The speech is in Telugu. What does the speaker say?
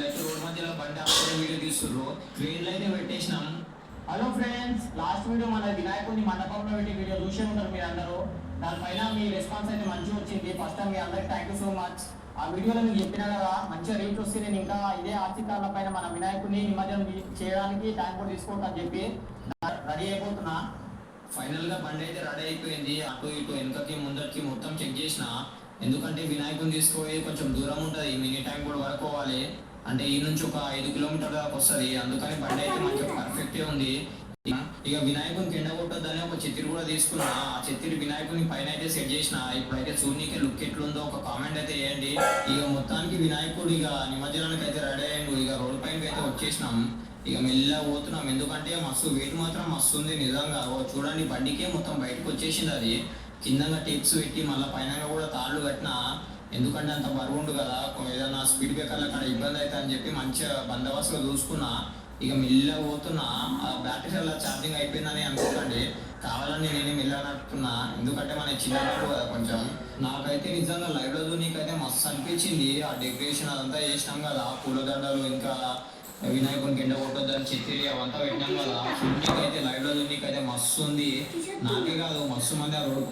వీళ్ళైతే రోడ్ మధ్యలో బండి ఆపుకునే వీడియో తీస్తుర్రు. ట్రైన్లు అయితే పెట్టేసినాం. హలో ఫ్రెండ్స్, లాస్ట్ వీడియో మన వినాయకుడిని మండపంలో పెట్టి వీడియో చూసే ఉంటారు మీరు అందరూ. దానిపైన మీ రెస్పాన్స్ అయితే మంచిగా వచ్చింది. ఫస్ట్ టైం మీ అందరికి థ్యాంక్ యూ సో మచ్. ఆ వీడియోలో మీకు చెప్పినా కదా, మంచిగా రీచ్ వస్తే నేను ఇంకా ఇదే ఆర్చికాల పైన మన వినాయకుడిని నిమజ్జనం చేయడానికి టైం కూడా తీసుకుంటాను చెప్పి రెడీ అయిపోతున్నా. ఫైనల్ గా బండి అయితే రెడీ అయిపోయింది. అటు ఇటు వెనకకి ముందరికి మొత్తం చెక్ చేసిన. ఎందుకంటే వినాయకుని తీసుకుపోయి కొంచెం దూరం ఉంటుంది, మినీ టైం కూడా పడుకోవాలి. అంటే ఈ నుంచి ఒక 5 కిలోమీటర్ల దాకా వస్తుంది. అందుకని బండి అయితే మంచిగా పర్ఫెక్టే ఉంది. ఇక వినాయకునికి ఎండ కొట్టొద్దని ఒక చెత్తిరి కూడా తీసుకున్నా. ఆ చెత్తిరి వినాయకుని పైన అయితే సెట్ చేసిన. ఇప్పుడైతే చూడనీకి లుక్ ఎట్లుందో ఒక కామెంట్ అయితే వేయండి. ఇక మొత్తానికి వినాయకుడు ఇక నిమజ్జనానికి అయితే రెడీ అయ్యిండు. ఇక రోడ్ పైనకి అయితే వచ్చేసినాం. ఇక మెల్లగా పోతున్నాం. ఎందుకంటే మస్తు వెయిట్ మాత్రం మస్తు ఉంది నిజంగా. చూడండి బండికే మొత్తం బయటకు వచ్చేసింది. అది కింద టిప్స్ పెట్టి మళ్ళీ పైన కూడా తాళ్ళు కట్టినా. ఎందుకంటే అంత బరువు ఉండు కదా, ఏదైనా స్పీడ్ బ్రేకర్లు అక్కడ ఇబ్బంది అవుతుంది అని చెప్పి మంచిగా బందోబస్తుగా చూసుకున్నా. ఇక మెల్లగా పోతున్నా. ఆ బ్యాటరీ అలా ఛార్జింగ్ అయిపోయిందని అనుకోకండి, కావాలని నేను మెల్లగా నడుపుతున్నా. ఎందుకంటే మన చిన్నప్పుడు కదా కొంచెం. నాకైతే నిజంగా లైవ్లో నీకైతే మస్తు అనిపించింది. ఆ డెకరేషన్ అదంతా చేసినాం కదా, పూలదండలు ఇంకా వినాయకునికి ఎండ కొట్టొద్దని చెత్తిరి అవంతా పెట్టినాం కదా. చూడనీకైతే లైవ్లో నీకైతే మస్తు ఉంది. నాకే కాదు మస్తు మంది ఆ రోడ్